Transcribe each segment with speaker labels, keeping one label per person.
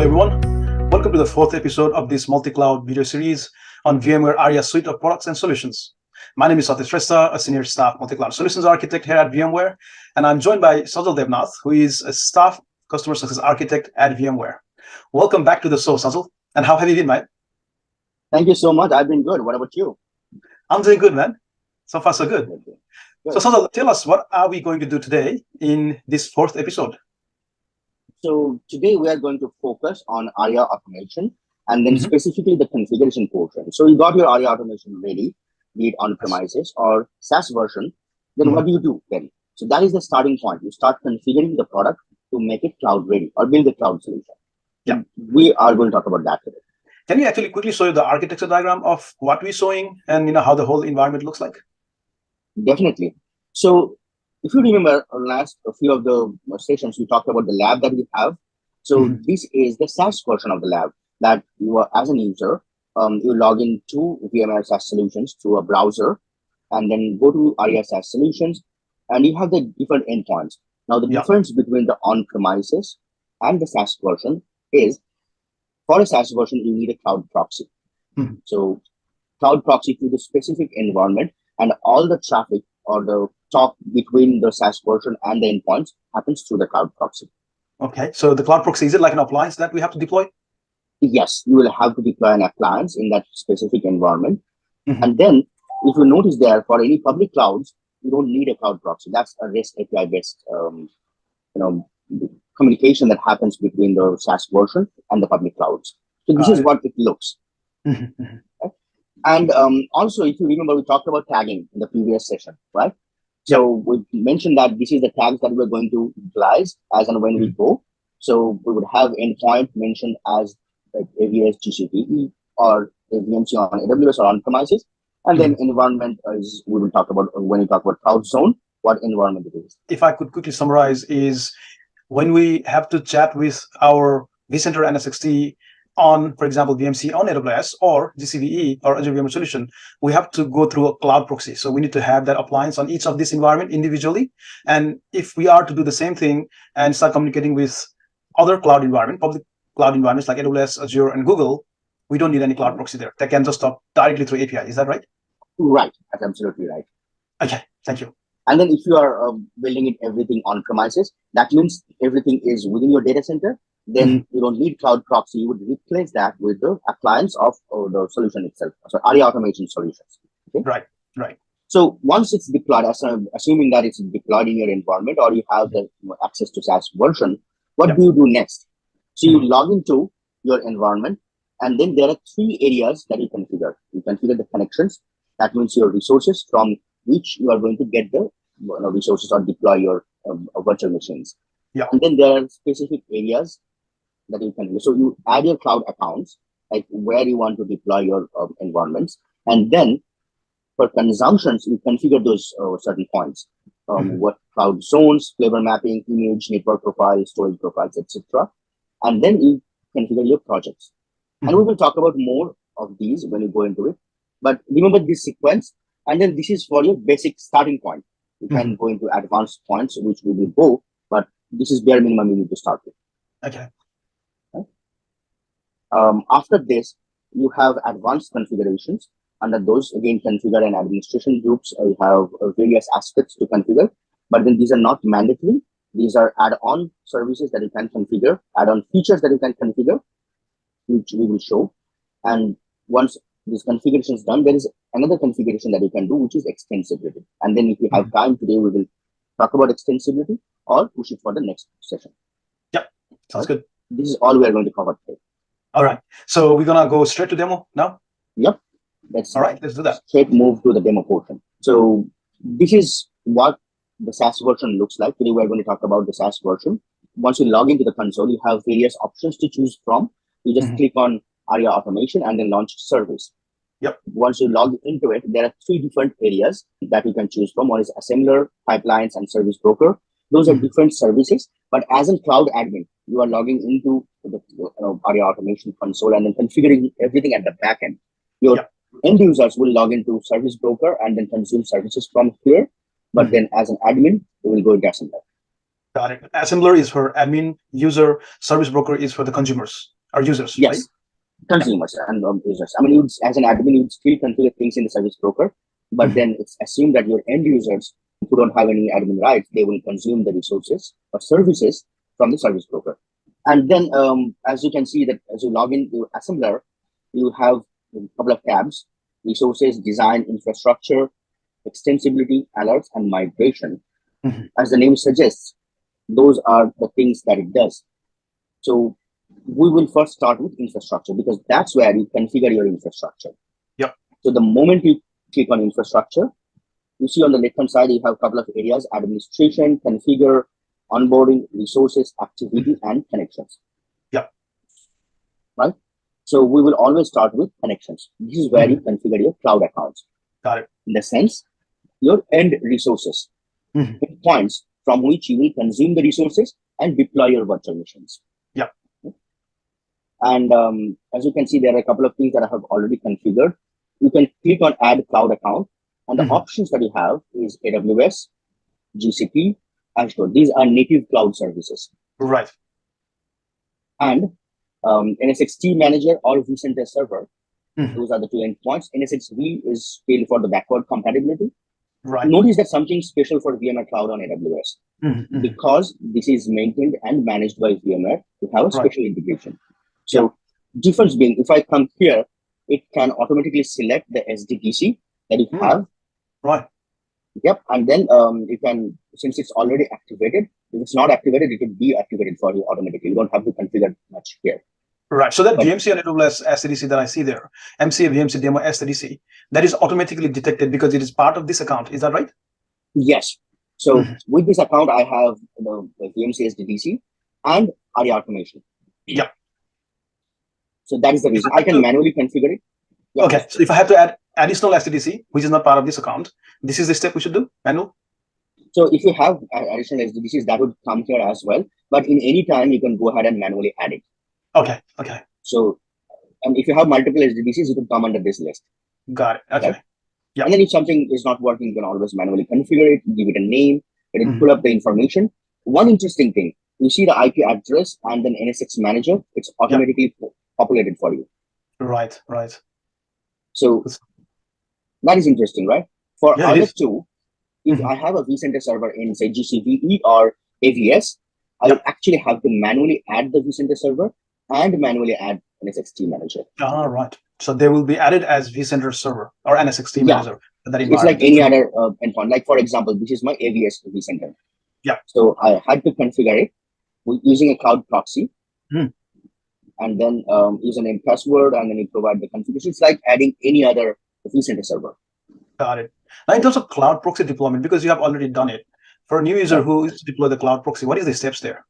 Speaker 1: everyone. Welcome to the fourth episode of this multi-cloud video series on VMware Aria suite of products and solutions. My name is Satya Shrestha, a senior staff multi-cloud solutions architect here at VMware, and I'm joined by Sajal Debnath, who is a staff customer success architect at VMware. Welcome back to the show, Sajal. And how have you been, mate?
Speaker 2: Thank you so much. I've been good. What about you?
Speaker 1: I'm doing good, man. So far, so good. So Sajal, tell us, what are we going to do today in this fourth episode?
Speaker 2: So today we are going to focus on Aria automation and then specifically the configuration portion. So you got your Aria automation ready, be it on premises or SaaS version. Then what do you do then? So that is the starting point. You start configuring the product to make it cloud ready or build a cloud solution.
Speaker 1: Yeah,
Speaker 2: we are going to talk about that today.
Speaker 1: Can you actually quickly show you the architecture diagram of what we're showing and how the whole environment looks like?
Speaker 2: Definitely. So if you remember last a few of the sessions, we talked about the lab that we have. So this is the SaaS version of the lab that you are, as an user, you log into VMware SaaS solutions through a browser and then go to Aria SaaS solutions and you have the different endpoints. Now, the difference between the on-premises and the SaaS version is for a SaaS version, you need a cloud proxy. So cloud proxy to the specific environment and all the traffic or the talk between the SaaS version and the endpoints happens through the cloud proxy.
Speaker 1: Okay, so the cloud proxy, is it like an appliance that we have to deploy?
Speaker 2: Yes, you will have to deploy an appliance in that specific environment. And then if you notice there, for any public clouds, you don't need a cloud proxy. That's a REST API based communication that happens between the SaaS version and the public clouds. So this is what it looks. And also, if you remember, we talked about tagging in the previous session, right? So we mentioned that this is the tags that we're going to utilize as and when we go. So we would have endpoint mentioned as like AWS GCP or VMC on AWS or on premises. And then environment is we will talk about when we talk about cloud zone, what environment it is.
Speaker 1: If I could quickly summarize, is when we have to chat with our vCenter NSXT on, for example, VMC on AWS or GCVE or Azure VMware solution, we have to go through a cloud proxy. So we need to have that appliance on each of this environment individually. And if we are to do the same thing and start communicating with other cloud environment, public cloud environments like AWS, Azure, and Google, we don't need any cloud proxy there. They can just talk directly through API. Is that right?
Speaker 2: Right. That's absolutely right.
Speaker 1: Okay. Thank you.
Speaker 2: And then if you are building it everything on premises, that means everything is within your data center. Then you don't need cloud proxy. You would replace that with the appliance of the solution itself. So Aria automation solutions. Okay?
Speaker 1: Right.
Speaker 2: So once it's deployed, assuming that it's deployed in your environment or you have the access to SaaS version, what do you do next? So you log into your environment, and then there are three areas that you configure. You configure the connections. That means your resources from which you are going to get the resources or deploy your virtual machines. And then there are specific areas that you can do. So you add your cloud accounts, like where you want to deploy your environments. And then for consumptions, you configure those certain points. What cloud zones, flavor mapping, image, network profiles, storage profiles, etc. And then you configure your projects. And we will talk about more of these when you go into it. But remember this sequence, and then this is for your basic starting point. You can go into advanced points, which we will go, but this is bare minimum you need to start with.
Speaker 1: Okay.
Speaker 2: After this, you have advanced configurations. Under those, again, configure and administration groups. You have various aspects to configure, but then these are not mandatory. These are add-on services that you can configure, add-on features that you can configure, which we will show. And once this configuration is done, there is another configuration that you can do, which is extensibility. And then if you have time today, we will talk about extensibility or push it for the next session.
Speaker 1: Yep, sounds good.
Speaker 2: This is all we are going to cover today.
Speaker 1: All right. So we're going to go straight to demo now?
Speaker 2: Yep.
Speaker 1: Let's do that.
Speaker 2: Straight move to the demo portion. So this is what the SaaS version looks like. Today we're going to talk about the SaaS version. Once you log into the console, you have various options to choose from. You just click on Aria Automation and then launch service. Once you log into it, there are three different areas that you can choose from. One is assembler, pipelines, and service broker. Those are different services, but as a cloud admin, you are logging into the Aria Automation console and then configuring everything at the back end. Your end users will log into service broker and then consume services from here. But then as an admin, you will go into assembler.
Speaker 1: Got it. Assembler is for admin, user, service broker is for the consumers. or users,
Speaker 2: Yes,
Speaker 1: right?
Speaker 2: consumers and users. I mean, as an admin, you'd still configure things in the service broker, but then it's assumed that your end users who don't have any admin rights, they will consume the resources or services from the service broker. And then, as you can see that as you log into assembler, you have a couple of tabs: resources, design, infrastructure, extensibility, alerts, and migration. As the name suggests, those are the things that it does. So we will first start with infrastructure because that's where you configure your infrastructure.
Speaker 1: Yep.
Speaker 2: So the moment you click on infrastructure, you see on the left-hand side, you have a couple of areas: administration, configure, onboarding, resources, activity, and connections.
Speaker 1: Yep.
Speaker 2: Right? So we will always start with connections. This is where you configure your cloud accounts.
Speaker 1: Got it.
Speaker 2: In the sense, your end resources, points from which you will consume the resources and deploy your virtual machines.
Speaker 1: Yep.
Speaker 2: And as you can see, there are a couple of things that I have already configured. You can click on add cloud account, and the options that you have is AWS, GCP, Azure. These are native cloud services.
Speaker 1: Right.
Speaker 2: And NSXT manager or vCenter server. Those are the two endpoints. NSXV is still for the backward compatibility.
Speaker 1: Right.
Speaker 2: Notice that something special for VMware Cloud on AWS. Because this is maintained and managed by VMware, we have a special integration. So difference being, if I come here, it can automatically select the SDTC that you have.
Speaker 1: Right.
Speaker 2: Yep. And then you can, since it's already activated, if it's not activated, it will be activated for you automatically. You don't have to configure much here.
Speaker 1: Right. So that VMC on AWS SDDC that I see there, MCA VMC demo SDDC, that is automatically detected because it is part of this account. Is that right?
Speaker 2: Yes. So with this account, I have the VMC SDDC and Aria Automation.
Speaker 1: Yeah.
Speaker 2: So that is the reason I can manually configure it.
Speaker 1: Yeah. Okay. So if I have to add additional SDDC, which is not part of this account, this is the step we should do, manual?
Speaker 2: So if you have additional SDDCs, that would come here as well. But in any time, you can go ahead and manually add it.
Speaker 1: Okay. Okay.
Speaker 2: So, and if you have multiple SDDCs, you can come under this list.
Speaker 1: Got it. Okay.
Speaker 2: Right? Yeah. And then if something is not working, you can always manually configure it, give it a name, and then pull up the information. One interesting thing, you see the IP address and then NSX manager, it's automatically populated for you.
Speaker 1: Right. Right.
Speaker 2: So that is interesting, right? For other two, if I have a vCenter server in, say, GCVE or AVS, I will actually have to manually add the vCenter server and manually add NSXT manager.
Speaker 1: Ah, right. So they will be added as vCenter server or NSXT manager. That
Speaker 2: it's like any other endpoint. Like, for example, this is my AVS vCenter.
Speaker 1: Yeah.
Speaker 2: So I had to configure it using a cloud proxy. And then username, password, and then you provide the configuration. It's like adding any other vCenter server.
Speaker 1: Got it. Now, in terms of cloud proxy deployment, because you have already done it, for a new user who is to deploy the cloud proxy, what is the steps there?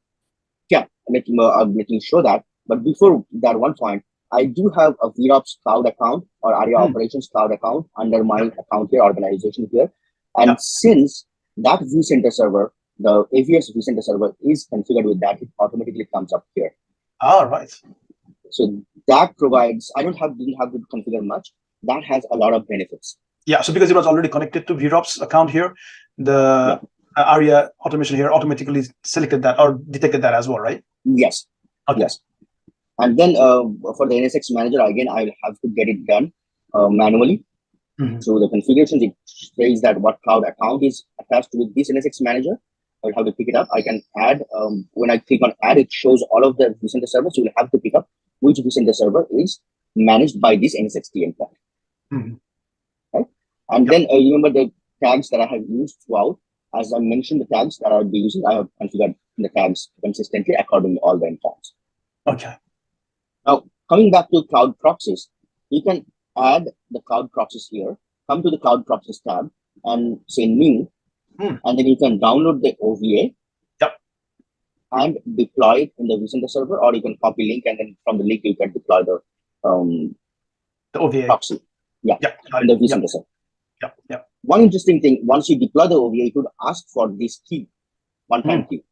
Speaker 2: Yeah, I'll let you show that. But before that one point, I do have a VROPS cloud account or Aria Operations cloud account under my account here, organization here. And since that vCenter server, the AVS vCenter server is configured with that, it automatically comes up here.
Speaker 1: Ah, right.
Speaker 2: So that provides, didn't have to configure much. That has a lot of benefits.
Speaker 1: Yeah, so because it was already connected to VROPS account here, the Aria automation here automatically selected that or detected that as well, right?
Speaker 2: Yes. Okay. Yes. And then for the NSX manager, again, I'll have to get it done manually. So the configurations, it says that what cloud account is attached with this NSX manager. I'll have to pick it up. I can add, when I click on add, it shows all of the vCenter servers. You will have to pick up which vCenter server is managed by this NSXT endpoint. Right? And then remember the tags that I have used throughout. As I mentioned, the tags that I'll be using, I have configured the tags consistently according to all the endpoints.
Speaker 1: Okay.
Speaker 2: Now, coming back to cloud proxies, you can add the cloud proxies here, come to the cloud proxies tab and say new, and then you can download the OVA and deploy it in the vCenter server, or you can copy link and then from the link you can deploy the
Speaker 1: OVA
Speaker 2: proxy. In the vCenter server. One interesting thing, once you deploy the OVA, it would ask for this key, one-time key.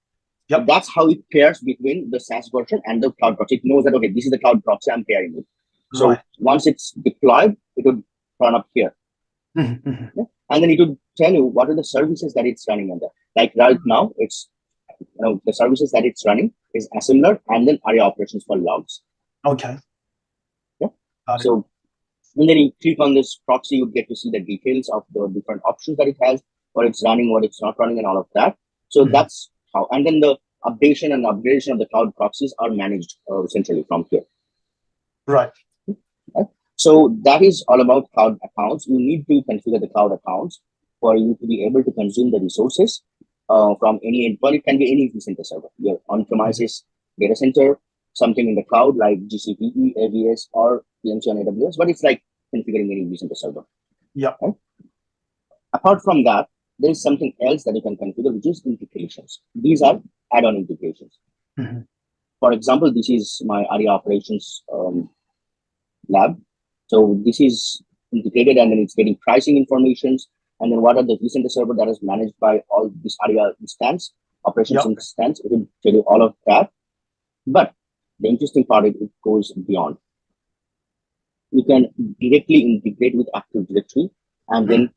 Speaker 2: So that's how it pairs between the SaaS version and the cloud proxy. It knows that, okay, this is the cloud proxy I'm pairing with. So once it's deployed, it would turn up here. And then it would tell you what are the services that it's running under. Like right now, it's the services that it's running is assembler and then Aria Operations for logs.
Speaker 1: Okay.
Speaker 2: Yeah.
Speaker 1: Got it.
Speaker 2: So and then you click on this proxy, you get to see the details of the different options that it has, what it's running, what it's not running, and all of that. So that's how. And then the updation and upgradation of the cloud proxies are managed centrally from here.
Speaker 1: Right.
Speaker 2: Right? So that is all about cloud accounts. You need to configure the cloud accounts for you to be able to consume the resources from any endpoint. It can be any vCenter server, your on-premises data center, something in the cloud like GCP, AWS, or VMware on AWS, but it's like configuring any vCenter server.
Speaker 1: Yeah.
Speaker 2: Right? Apart from that, there is something else that you can configure, which is integrations. These are add-on integrations. For example, this is my Aria operations lab. So this is integrated, and then it's getting pricing informations, and then what are the vCenter server that is managed by all this Aria instance, operations instance. It will tell you all of that. But the interesting part is it goes beyond. You can directly integrate with Active Directory, and then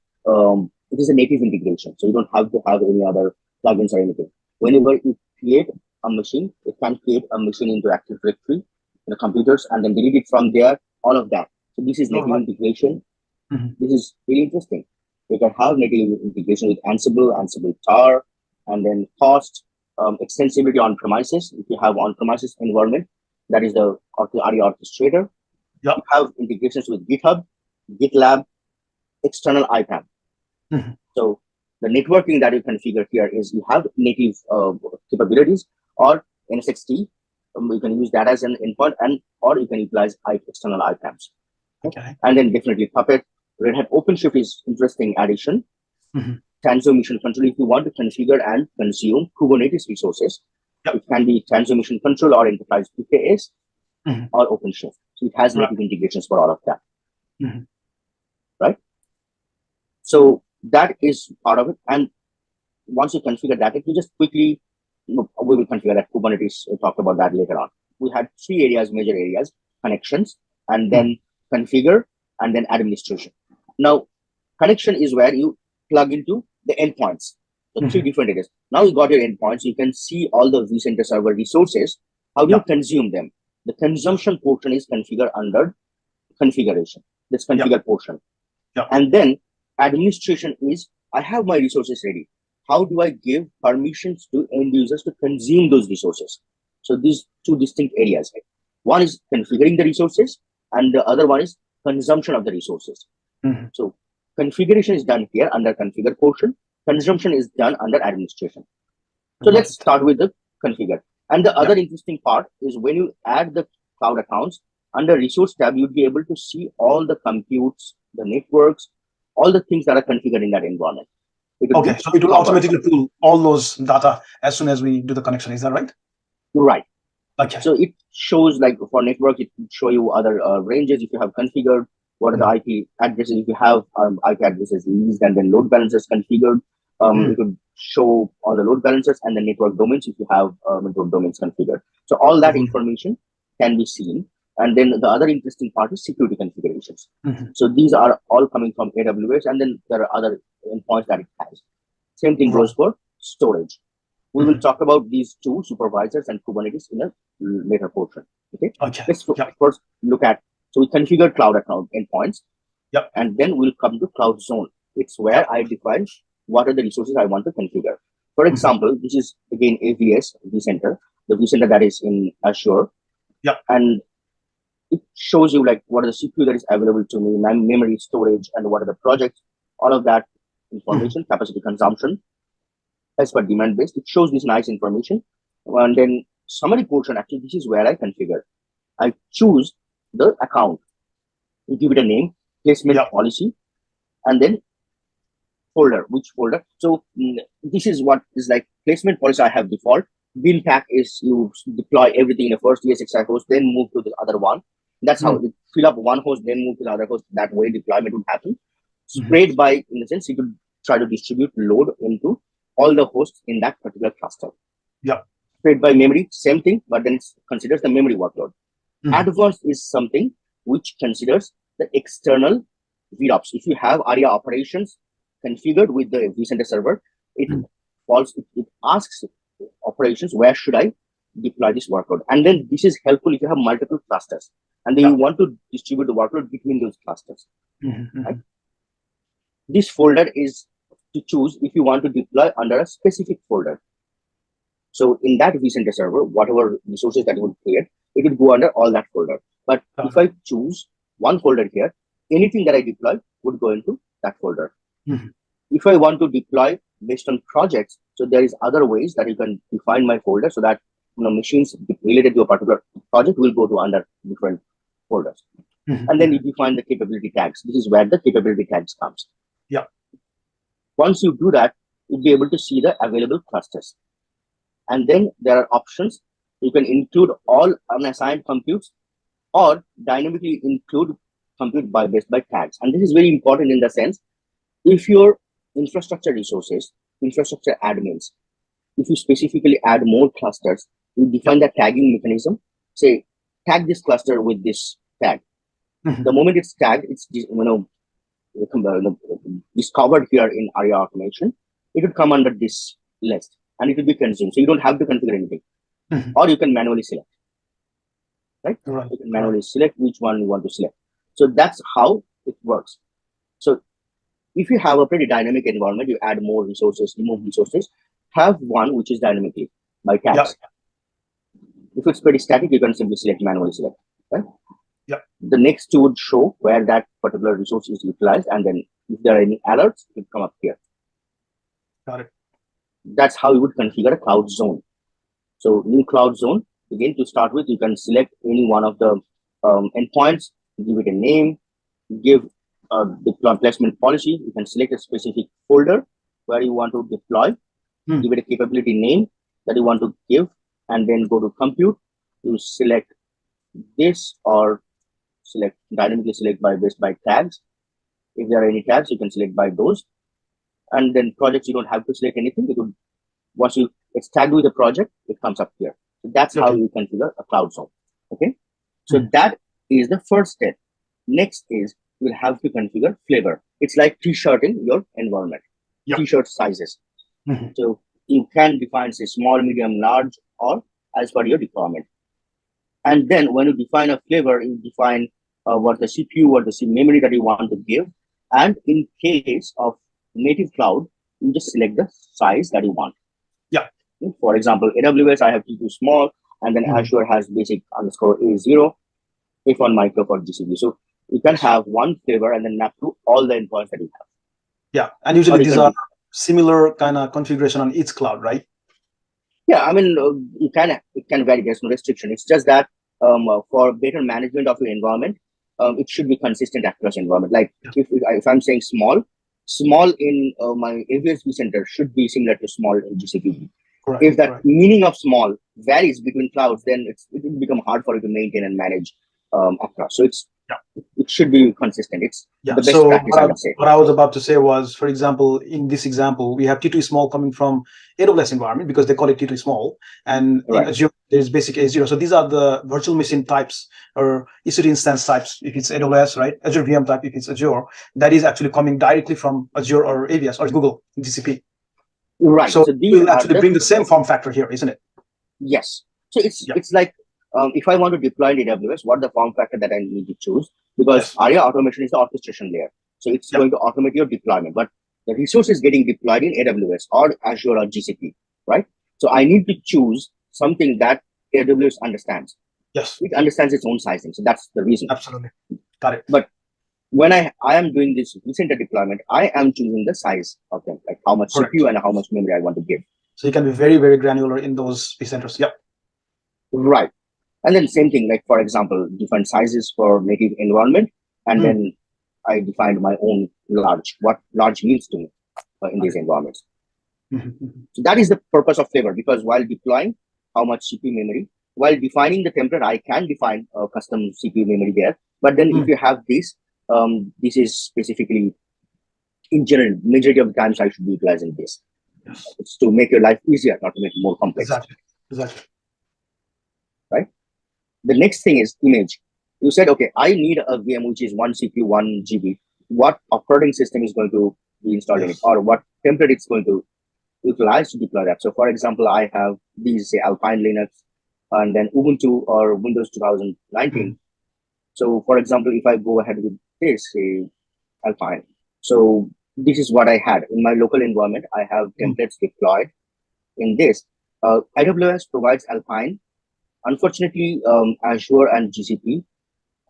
Speaker 2: it is a native integration. So you don't have to have any other plugins or anything. Whenever you create a machine, it can create a machine into Active Directory in the computers and then delete it from there, all of that. So this is native integration. This is really interesting. You can have native integration with Ansible, Ansible tar, and then cost, extensibility on premises. If you have on-premises environment, that is the Aria orchestrator. You have integrations with GitHub, GitLab, external IPAM. So the networking that you configure here is you have native capabilities or NSXT. You can use that as an endpoint, and or you can utilize external IPAMs.
Speaker 1: Okay.
Speaker 2: And then definitely Puppet. Red Hat OpenShift is interesting addition. Transformation control. If you want to configure and consume Kubernetes resources, it can be transformation control or enterprise PKS or OpenShift. So it has native integrations for all of that. Right? So that is part of it. And once you configure that, if you just quickly, we will configure that Kubernetes. We'll talk about that later on. We had three areas, major areas: connections, and then configure, and then administration. Now, connection is where you plug into the endpoints. So three different areas. Now you got your endpoints. You can see all the vCenter server resources. How do you consume them? The consumption portion is configured under configuration. This configure portion. And then administration is, I have my resources ready. How do I give permissions to end users to consume those resources? So these two distinct areas. One is configuring the resources, and the other one is consumption of the resources. So configuration is done here under configure portion. Consumption is done under administration. So let's start with the configure. And the other interesting part is when you add the cloud accounts under resource tab, you'd be able to see all the computes, the networks, all the things that are configured in that environment.
Speaker 1: Okay, so it will automatically pull all those data as soon as we do the connection. Is that right?
Speaker 2: Right.
Speaker 1: Okay.
Speaker 2: So it shows, like for network, it will show you other ranges if you have configured. What are the IP addresses? If you have IP addresses released and then load balancers configured, it would show all the load balancers and the network domains if you have network domains configured. So all that information can be seen. And then the other interesting part is security configurations. So these are all coming from AWS, and then there are other endpoints that it has. Same thing goes for storage. We will talk about these two, supervisors and Kubernetes, in a later portion. Okay. Let's first look at, so we configure cloud account endpoints. And then we'll come to cloud zone. It's where I define what are the resources I want to configure. For example, this is again AVS vCenter, the vCenter that is in Azure. And it shows you like what are the CPU that is available to me, my memory, storage, and what are the projects, all of that information, capacity consumption, as per demand based. It shows this nice information. And then summary portion, actually, this is where I configure. I choose the account, you give it a name, placement policy, and then folder, which folder. So this is what is like placement policy. I have default. Bin pack is you deploy everything in the first ESXi host, then move to the other one. That's how you fill up one host, then move to the other host. That way deployment would happen. Spread by, in the sense, you could try to distribute load into all the hosts in that particular cluster. Spread by memory, same thing, but then it considers the memory workload. Advanced is something which considers the external VROPs. If you have Aria operations configured with the vCenter server, it asks operations, where should I deploy this workload. And then this is helpful if you have multiple clusters, and then you want to distribute the workload between those clusters. Right? This folder is to choose if you want to deploy under a specific folder. So in that vCenter server, whatever resources that you would create, it would go under all that folder. But if I choose one folder here, anything that I deploy would go into that folder. If I want to deploy based on projects, so there is other ways that you can define my folder so that machines related to a particular project will go to under different folders. And then you define the capability tags. This is where the capability tags comes. Once you do that, you'll be able to see the available clusters. And then there are options. You can include all unassigned computes or dynamically include compute based by tags. And this is very important in the sense, if your infrastructure resources, infrastructure admins, if you specifically add more clusters, you define the tagging mechanism. Say, tag this cluster with this tag. The moment it's tagged, it's discovered here in Aria Automation. It would come under this list and it will be consumed. So you don't have to configure anything, or you can manually select. Right? You can manually select which one you want to select. So that's how it works. So if you have a pretty dynamic environment, you add more resources, remove resources, have one which is dynamically by tags. If it's pretty static, you can simply select, manually select. Right? The next two would show where that particular resource is utilized, and then if there are any alerts, it will come up here.
Speaker 1: Got it.
Speaker 2: That's how you would configure a cloud zone. So new cloud zone, again, to start with, you can select any one of the endpoints, give it a name, give deploy placement policy. You can select a specific folder where you want to deploy, give it a capability name that you want to give, and then go to compute. You select this or dynamically select based by tags. If there are any tags, you can select by those. And then projects, you don't have to select anything. It would, once it's tagged with a project, it comes up here. So that's how you configure a cloud zone. Okay. So that is the first step. Next is you'll have to configure flavor. It's like t-shirting your environment. T-shirt sizes. So you can define, say, small, medium, large, or as per your requirement. And then when you define a flavor, you define what the CPU or the memory that you want to give. And in case of native cloud, you just select the size that you want. For example, AWS, I have to do small, and then Azure has basic _ A0, F1 micro for GCP. So you can have one flavor and then map to all the endpoints that you have.
Speaker 1: And usually these are similar kind of configuration on each cloud, right?
Speaker 2: I mean, it can vary. There's no restriction. It's just that for better management of your environment, it should be consistent across environment. Like if I'm saying small in my AWS vCenter should be similar to small in GCP. If that meaning of small varies between clouds, then it will become hard for you to maintain and manage across. So it should be consistent. It's the best practice, I would say.
Speaker 1: What I was about to say was, for example, in this example, we have T2 small coming from AWS environment because they call it T2 small, and in Azure there's basic A0. So these are the virtual machine types or EC2 instance types if it's AWS, right? Azure VM type if it's Azure. That is actually coming directly from Azure or AWS or Google GCP.
Speaker 2: Right.
Speaker 1: So we'll actually bring the same form factor here, isn't it?
Speaker 2: Yes. So it's like if I want to deploy in AWS, what the form factor that I need to choose? Because Aria Automation is the orchestration layer. So it's going to automate your deployment. But the resource is getting deployed in AWS or Azure or GCP, right? So I need to choose something that AWS understands. It understands its own sizing. So that's the reason.
Speaker 1: Absolutely. Got it.
Speaker 2: But when I am doing this vCenter deployment, I am choosing the size of them, like how much CPU and how much memory I want to give.
Speaker 1: So you can be very, very granular in those vCenters.
Speaker 2: Right. And then same thing, like for example, different sizes for native environment. And then I defined my own large, what large means to me in these environments. So that is the purpose of flavor, because while deploying how much CPU memory, while defining the template, I can define a custom CPU memory there. But then if you have this, this is specifically, in general, majority of the times I should be utilizing this. It's to make your life easier, not to make it more complex.
Speaker 1: Exactly.
Speaker 2: Right? The next thing is image. You said, okay, I need a VM which is 1 CPU, 1 GB. What operating system is going to be installed in it, or what template it's going to utilize to deploy that? So for example, I have these, say, Alpine Linux, and then Ubuntu or Windows 2019. So, for example, if I go ahead with this, say, Alpine. So this is what I had in my local environment. I have templates deployed in this. AWS provides Alpine. Unfortunately, Azure and GCP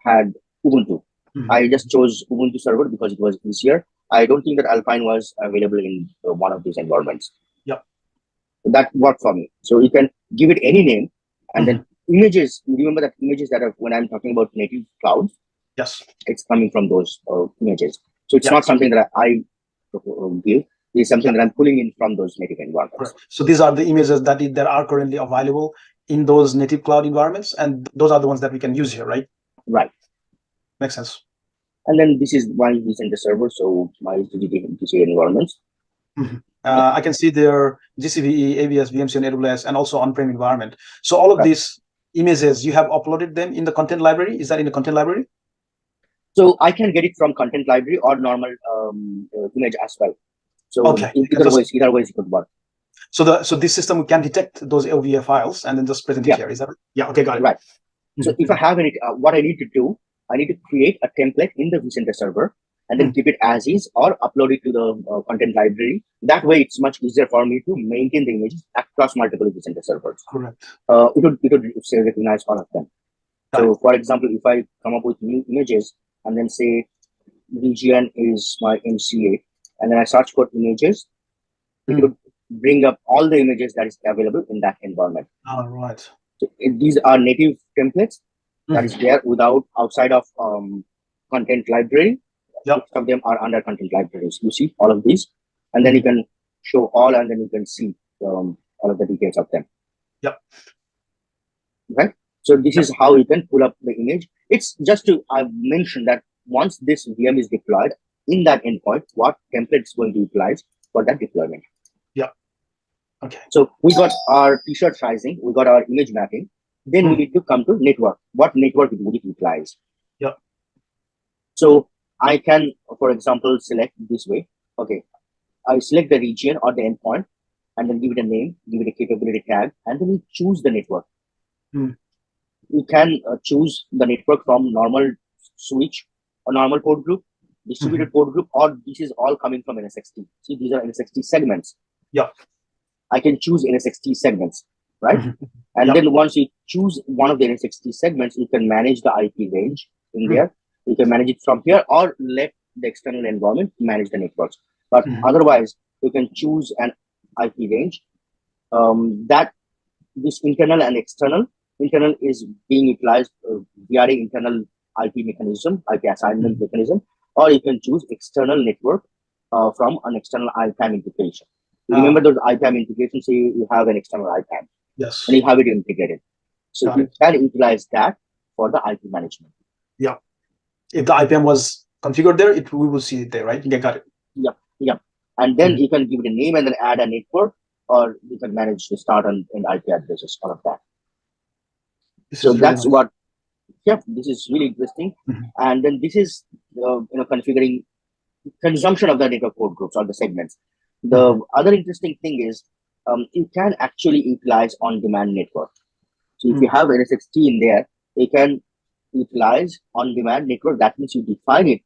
Speaker 2: had Ubuntu. I just chose Ubuntu server because it was easier. I don't think that Alpine was available in one of these environments.
Speaker 1: Yep.
Speaker 2: That worked for me. So you can give it any name, and then images. Remember that images that are, when I'm talking about native clouds,
Speaker 1: yes,
Speaker 2: it's coming from those images. So it's not something that I give. It's something that I'm pulling in from those native environments.
Speaker 1: Correct. So these are the images that are currently available in those native cloud environments, and those are the ones that we can use here, right?
Speaker 2: Right.
Speaker 1: Makes sense.
Speaker 2: And then this is my vCenter server, so my GCP environments.
Speaker 1: I can see their GCVE, AVS, VMC, and AWS, and also on-prem environment. So all of these images, you have uploaded them in the content library. Is that in the content library?
Speaker 2: So I can get it from content library or normal image as well. So either ways it could work.
Speaker 1: So this system can detect those OVA files and then just present it here. Is that right? Yeah. Okay, got it.
Speaker 2: Right. So if I have any, what I need to do, I need to create a template in the vCenter server and then keep it as is or upload it to the content library. That way, it's much easier for me to maintain the images across multiple vCenter servers.
Speaker 1: Correct.
Speaker 2: It would say recognize all of them. So, for example, if I come up with new images and then say region is my MCA, and then I search for images, it would bring up all the images that is available in that environment.
Speaker 1: All right.
Speaker 2: So these are native templates that is there without outside of content library. Some of them are under content libraries. You see all of these, and then you can show all, and then you can see all of the details of them.
Speaker 1: Yep.
Speaker 2: Okay. So this is how you can pull up the image. It's just to, I've mentioned that once this VM is deployed in that endpoint, what template is going to utilize for that deployment.
Speaker 1: Yeah. Okay.
Speaker 2: So we got our t-shirt sizing, we got our image mapping. Then we need to come to network. What network would it utilize?
Speaker 1: Yeah.
Speaker 2: So I can, for example, select this way. Okay. I select the region or the endpoint and then give it a name, give it a capability tag, and then we choose the network. You can choose the network from normal switch or normal port group, distributed port group, or this is all coming from NSXT. See, these are NSXT segments.
Speaker 1: Yeah.
Speaker 2: I can choose NSXT segments, right? And then once you choose one of the NSXT segments, you can manage the IP range in there. You can manage it from here or let the external environment manage the networks. But otherwise, you can choose an IP range that this internal and external is being utilized via the internal IP mechanism, IP assignment mechanism, or you can choose external network from an external IPAM integration. Remember those IPAM integrations, so you have an external IPAM.
Speaker 1: Yes.
Speaker 2: And you have it integrated. So you can utilize that for the IP management.
Speaker 1: Yeah. If the IPM was configured there, we will see it there, right? You got it.
Speaker 2: Yep. And then you can give it a name and then add a network, or you can manage the start and IP addresses, all of that. So that's what, this is really interesting. And then this is, configuring consumption of the network port groups or the segments. The other interesting thing is you can actually utilize on-demand network. So if you have NSXT in there, you can utilize on-demand network. That means you define it,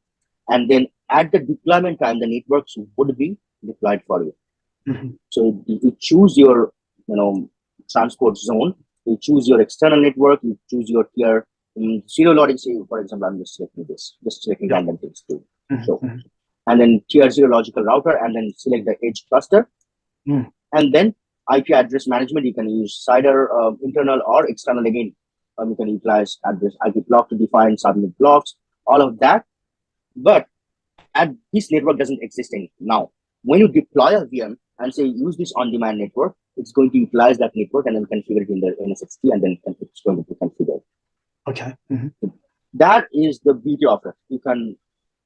Speaker 2: and then at the deployment time, the networks would be deployed for you. So you choose your, transport zone. You choose your external network. You choose your tier. Zero loading, say, for example, I'm just selecting this, just selecting random things too. So, and then tier 0 logical router, and then select the edge cluster. And then IP address management, you can use CIDR, internal or external again. You can utilize address IP block to define subnet blocks, all of that. But this network doesn't exist now. When you deploy a VM and say use this on-demand network, it's going to utilize that network and then configure it in the NSXT, and then it's going to be configured.
Speaker 1: Okay.
Speaker 2: That is the beauty of it. You can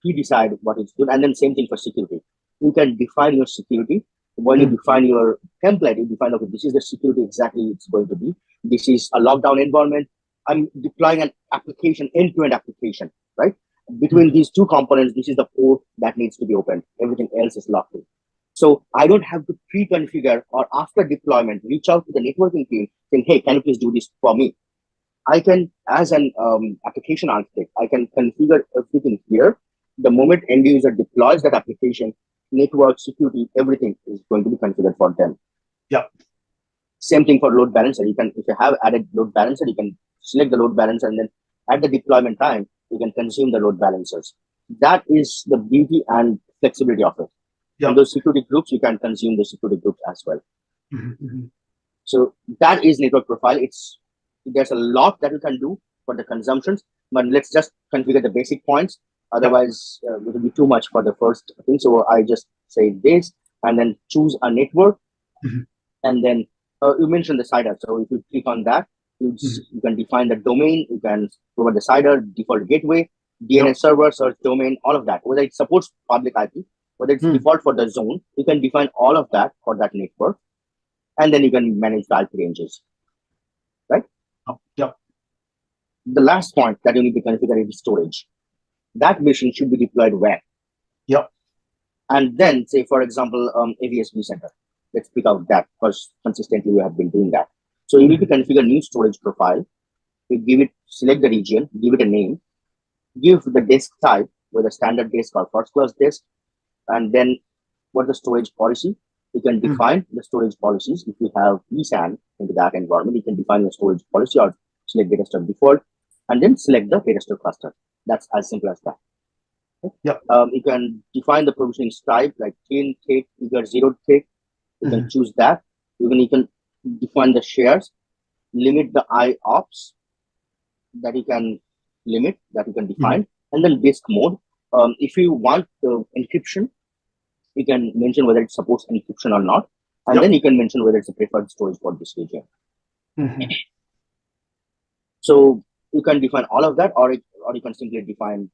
Speaker 2: decide what it's good, and then same thing for security. You can define your security. When you define your template, you define, okay, this is the security exactly it's going to be. This is a lockdown environment. I'm deploying an application, end-to-end application, right? Between these two components, this is the port that needs to be opened. Everything else is locked in. So I don't have to pre-configure or after deployment, reach out to the networking team saying, hey, can you please do this for me? I can, as an application architect, I can configure everything here. The moment end user deploys that application, network, security, everything is going to be configured for them.
Speaker 1: Yeah.
Speaker 2: Same thing for load balancer. You can, if you have added load balancer, you can select the load balancer, and then at the deployment time, you can consume the load balancers. That is the beauty and flexibility of it.
Speaker 1: Yeah.
Speaker 2: And those security groups, you can consume the security groups as well.
Speaker 1: Mm-hmm.
Speaker 2: So that is network profile. There's a lot that you can do for the consumptions, but let's just configure the basic points. Otherwise, it will be too much for the first thing. So I just say this and then choose a network.
Speaker 1: Mm-hmm.
Speaker 2: And then you mentioned the CIDR. So if you click on that, you can define the domain. You can provide the CIDR, default gateway, DNS server, search domain, all of that. Whether it supports public IP, whether it's default for the zone, you can define all of that for that network. And then you can manage the IP ranges, right?
Speaker 1: Yep.
Speaker 2: The last point that you need to configure is storage. That machine should be deployed where?
Speaker 1: Yep.
Speaker 2: And then say, for example, AVS vCenter. Let's pick out that because consistently we have been doing that. So you need to configure new storage profile. You give it, select the region, give it a name, give the disk type, whether standard disk or first class disk, and then what the storage policy. You can define the storage policies. If you have vSAN into that environment, you can define your storage policy or select data store default, and then select the data store cluster. That's as simple as that. Okay?
Speaker 1: Yep.
Speaker 2: You can define the provisioning type like thin, thick, eager, zero thick. You can choose that. You can define the shares, limit the IOPS that you can limit, that you can define, and then disk mode. If you want the encryption, you can mention whether it supports encryption or not, and then you can mention whether it's a preferred storage for this region. So you can define all of that, or you can simply define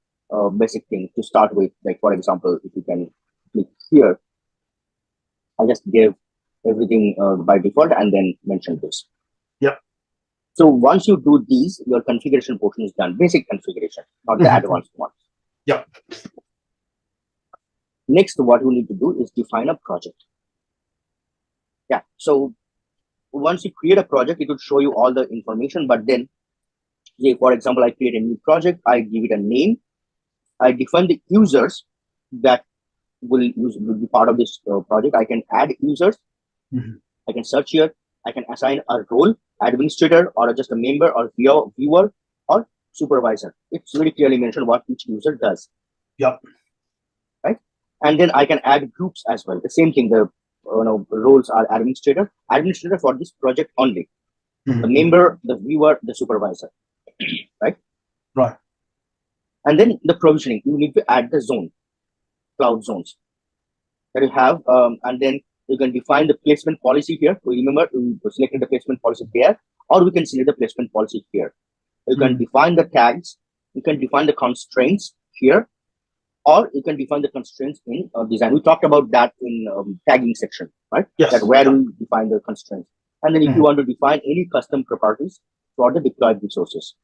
Speaker 2: basic things to start with. Like for example, if you can click here, I just give everything by default and then mention this.
Speaker 1: Yep.
Speaker 2: So once you do these, your configuration portion is done. Basic configuration, not the advanced one.
Speaker 1: Yep.
Speaker 2: Next, what we need to do is define a project. Yeah. So once you create a project, it will show you all the information. But then, say, for example, I create a new project. I give it a name. I define the users that will be part of this project. I can add users. I can search here. I can assign a role, administrator, or just a member, or viewer, or supervisor. It's very clearly mentioned what each user does.
Speaker 1: Yep.
Speaker 2: Right. And then I can add groups as well. The same thing. The roles are administrator for this project only. The member, the viewer, the supervisor. Right.
Speaker 1: Right.
Speaker 2: And then the provisioning. You need to add the zone, cloud zones that you have, and then you can define the placement policy here. So remember, we selected the placement policy here, or we can select the placement policy here. You can define the tags. You can define the constraints here, or you can define the constraints in design. We talked about that in tagging section, right?
Speaker 1: Yes.
Speaker 2: That where we define the constraints. And then if you want to define any custom properties for the deployed resources.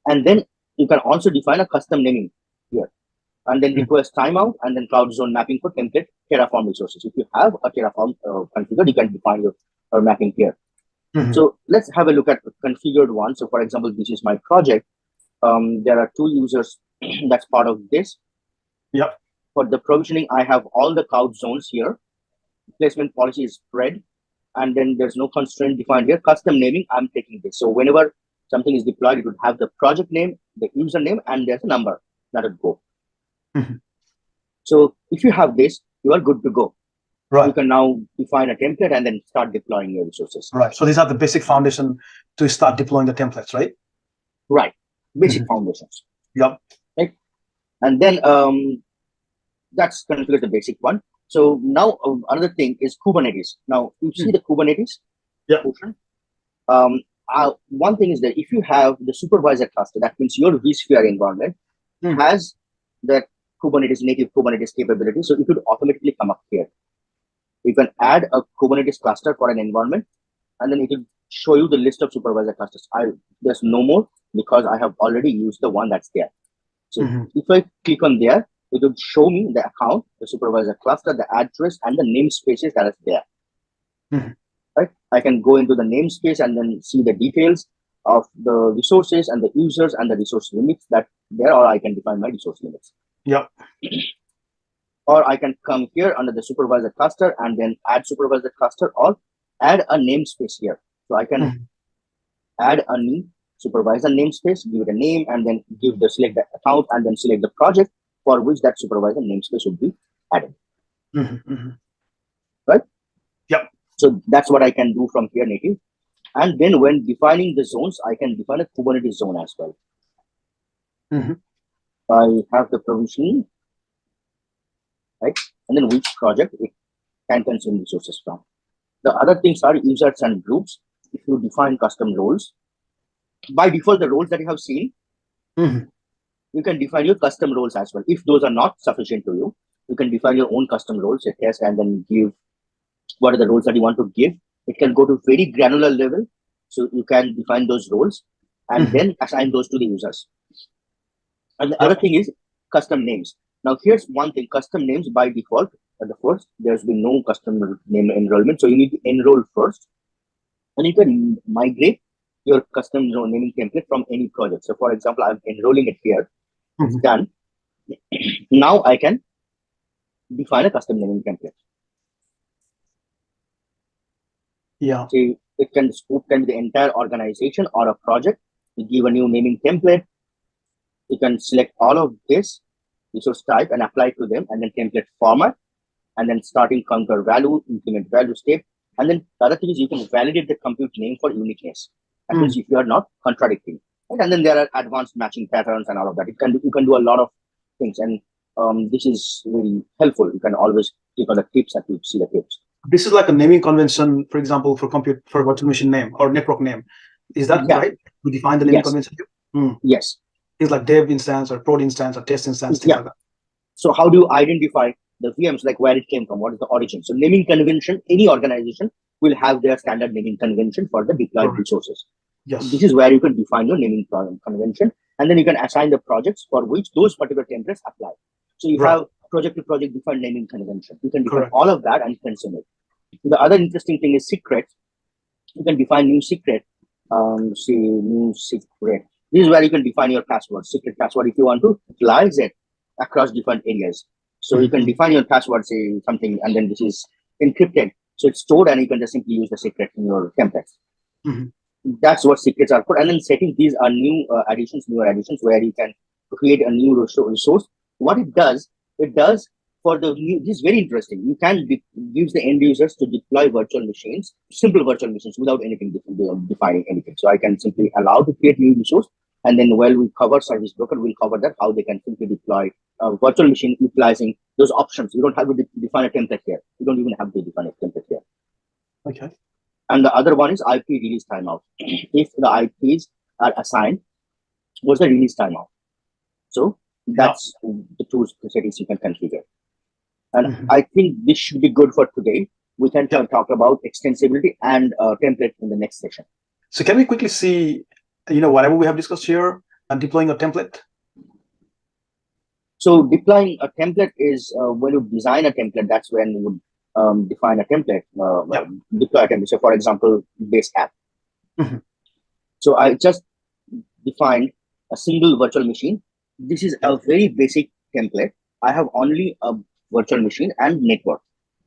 Speaker 2: And then you can also define a custom naming here. And then request timeout, and then cloud zone mapping for template Terraform resources. If you have a Terraform configured, you can define your mapping here. So let's have a look at the configured one. So for example, this is my project. There are 2 users that's part of this.
Speaker 1: Yep.
Speaker 2: For the provisioning, I have all the cloud zones here. Placement policy is spread, and then there's no constraint defined here. Custom naming, I'm taking this. So whenever something is deployed, it would have the project name, the user name, and there's a number that would go. So if you have this, you are good to go.
Speaker 1: Right.
Speaker 2: You can now define a template and then start deploying your resources.
Speaker 1: Right. So these are the basic foundation to start deploying the templates, right?
Speaker 2: Right. Basic foundations.
Speaker 1: Yep.
Speaker 2: Right. And then that's configured the basic one. So now another thing is Kubernetes. Now you see the Kubernetes portion. One thing is that if you have the supervisor cluster, that means your vSphere environment has that Kubernetes native Kubernetes capability. So it would automatically come up here. You can add a Kubernetes cluster for an environment, and then it will show you the list of supervisor clusters. There's no more because I have already used the one that's there. So if I click on there, it would show me the account, the supervisor cluster, the address, and the namespaces that is there. Right? I can go into the namespace and then see the details of the resources and the users and the resource limits that there, or I can define my resource limits.
Speaker 1: Yeah.
Speaker 2: Or I can come here under the supervisor cluster and then add supervisor cluster or add a namespace here. So I can add a new supervisor namespace, give it a name, and then select the account and then select the project for which that supervisor namespace would be added. Right?
Speaker 1: Yep.
Speaker 2: So that's what I can do from here native. And then when defining the zones, I can define a Kubernetes zone as well. I have the provisioning, right? And then which project it can consume resources from. The other things are users and groups. If you define custom roles, by default, the roles that you have seen, you can define your custom roles as well. If those are not sufficient to you, you can define your own custom roles, a test, and then give what are the roles that you want to give. It can go to very granular level. So you can define those roles and then assign those to the users. And the other thing is custom names. Now, here's one thing, custom names by default, at the first, there's been no custom name enrollment. So you need to enroll first. And you can migrate your custom naming template from any project. So for example, I'm enrolling it here. It's done. Now I can define a custom naming template.
Speaker 1: Yeah.
Speaker 2: So it can be the entire organization or a project. You give a new naming template. You can select all of this resource type and apply it to them, and then template format, and then starting counter value, implement value step. And then the other thing is you can validate the compute name for uniqueness. That means if you are not contradicting. Right? And then there are advanced matching patterns and all of that. You can do a lot of things, and this is very helpful. You can always click on the tips and you see the tips.
Speaker 1: This is like a naming convention, for example, for virtual machine name or network name. Is that right? We define the naming convention.
Speaker 2: Yes.
Speaker 1: It's like dev instance or prod instance or test instance, things like that.
Speaker 2: So how do you identify the VMs, like where it came from? What is the origin? So naming convention, any organization will have their standard naming convention for the deployed resources.
Speaker 1: Yes.
Speaker 2: This is where you can define your naming convention, and then you can assign the projects for which those particular templates apply. So you have project to project defined naming convention. You can define all of that and consume it. The other interesting thing is secrets. You can define new secret. Say new secret. This is where you can define your password, secret password, if you want to utilize it across different areas. So you can define your password, say something, and then this is encrypted. So it's stored, and you can just simply use the secret in your templates. That's what secrets are for. And then setting these are newer additions where you can create a new resource. What it does for the new, this is very interesting. You can use the end users to deploy virtual machines, simple virtual machines without anything defining anything. So I can simply allow to create new resource. And then while we cover service broker, we'll cover that, how they can simply deploy a virtual machine utilizing those options. You don't have to define a template here. You don't even have to define a template here.
Speaker 1: Okay.
Speaker 2: And the other one is IP release timeout. If the IPs are assigned, what's the release timeout? So that's the two settings you can configure. And I think this should be good for today. We can talk about extensibility and template in the next session.
Speaker 1: So can we quickly see, whatever we have discussed here, and deploying a template?
Speaker 2: So deploying a template is when you design a template, that's when you would define a template, deploy a template. So for example, base app. So I just defined a single virtual machine. This is a very basic template. I have only a virtual machine and network.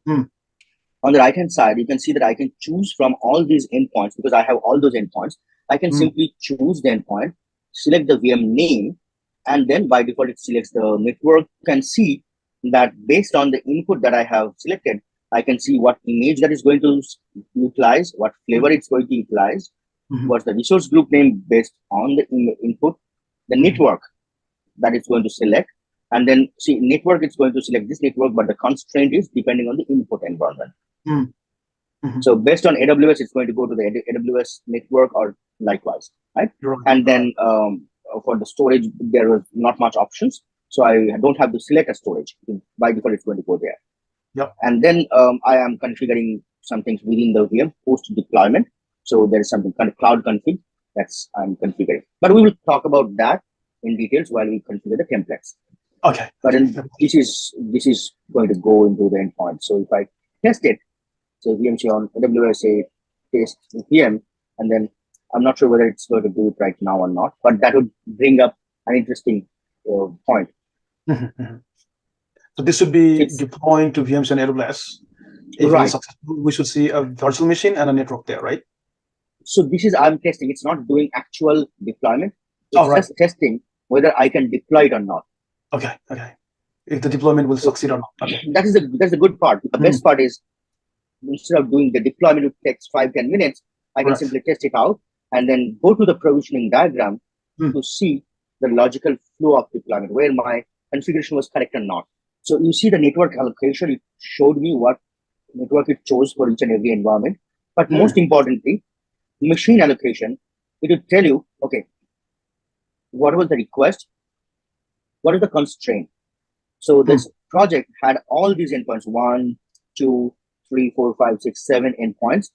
Speaker 2: On the right hand side, you can see that I can choose from all these endpoints because I have all those endpoints. I can simply choose the endpoint, select the VM name, and then by default it selects the network. You can see that based on the input that I have selected, I can see what image that is going to utilize, what flavor it's going to utilize, what's the resource group name based on the input, the network that it's going to select. And then see network, it's going to select this network, but the constraint is depending on the input environment. So based on AWS, it's going to go to the AWS network or likewise, right? And then for the storage, there was not much options. So I don't have to select a storage. By default, it's going to go there. And then I am configuring some things within the VM post deployment. So there is something kind of cloud config that's I'm configuring. But we will talk about that in details while we configure the templates.
Speaker 1: Okay.
Speaker 2: But then this is going to go into the endpoint. So if I test it, so VMC on AWS, say test VM, and then I'm not sure whether it's going to do it right now or not, but that would bring up an interesting point.
Speaker 1: So this should be deploying to VMC on AWS. If it is successful, we should see a virtual machine and a network there, right?
Speaker 2: So this is I'm testing. It's not doing actual deployment. It's just testing whether I can deploy it or not.
Speaker 1: Okay. If the deployment will succeed or not. Okay.
Speaker 2: That's the good part. The best part is, instead of doing the deployment, it takes 5-10 minutes. I can simply test it out and then go to the provisioning diagram to see the logical flow of deployment, where my configuration was correct or not. So you see the network allocation. It showed me what network it chose for each and every environment. But most importantly, machine allocation, it will tell you, okay, what was the request? What is the constraint? So this project had all these endpoints, 1, 2, 3, 4, 5, 6, 7 endpoints.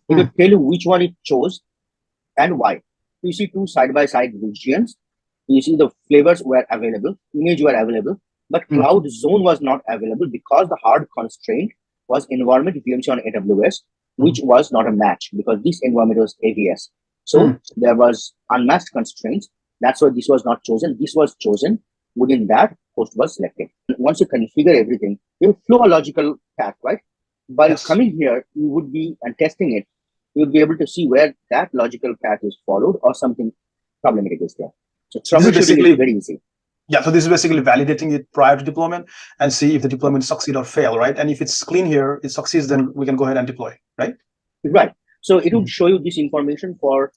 Speaker 2: It will tell you which one it chose and why. You see two side-by-side regions. You see the flavors were available, image were available, but cloud zone was not available because the hard constraint was environment VMC on AWS, which was not a match because this environment was AVS. So there was unmatched constraints. That's why this was not chosen. This was chosen. Within that, host was selected. Once you configure everything, you flow a logical path, right? By coming here, you would be and testing it, you would be able to see where that logical path is followed or something problematic is there. So troubleshooting is very easy.
Speaker 1: Yeah, so this is basically validating it prior to deployment and see if the deployment succeed or fail, right? And if it's clean here, it succeeds, then we can go ahead and deploy, right?
Speaker 2: Right. So it would show you this information for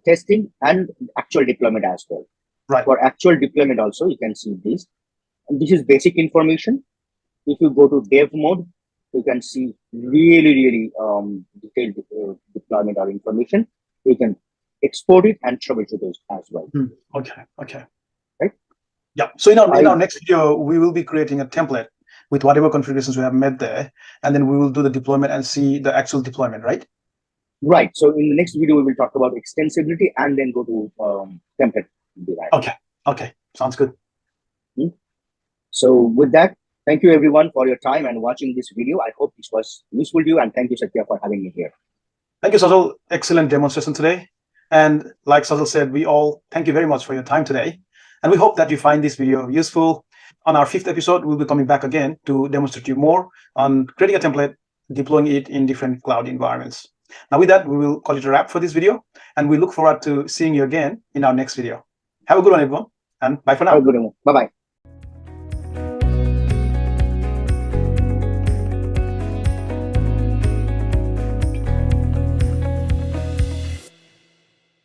Speaker 2: testing and actual deployment as well.
Speaker 1: Right.
Speaker 2: For actual deployment also, you can see this. And this is basic information. If you go to dev mode, you can see really detailed deployment or information. You can export it and troubleshoot it as well.
Speaker 1: Okay. Right? Yeah. So in our next video, we will be creating a template with whatever configurations we have made there, and then we will do the deployment and see the actual deployment, right?
Speaker 2: Right. So in the next video, we will talk about extensibility and then go to template.
Speaker 1: Okay. Sounds good.
Speaker 2: So with that, thank you everyone for your time and watching this video. I hope this was useful to you, and thank you, Satya, for having me here.
Speaker 1: Thank you, Sajal. Excellent demonstration today. And like Sajal said, we all thank you very much for your time today. And we hope that you find this video useful. On our 5th episode, we'll be coming back again to demonstrate you more on creating a template, deploying it in different cloud environments. Now with that, we will call it a wrap for this video, and we look forward to seeing you again in our next video. Have a good one, everyone, and bye for now.
Speaker 2: Have a good one. Bye-bye.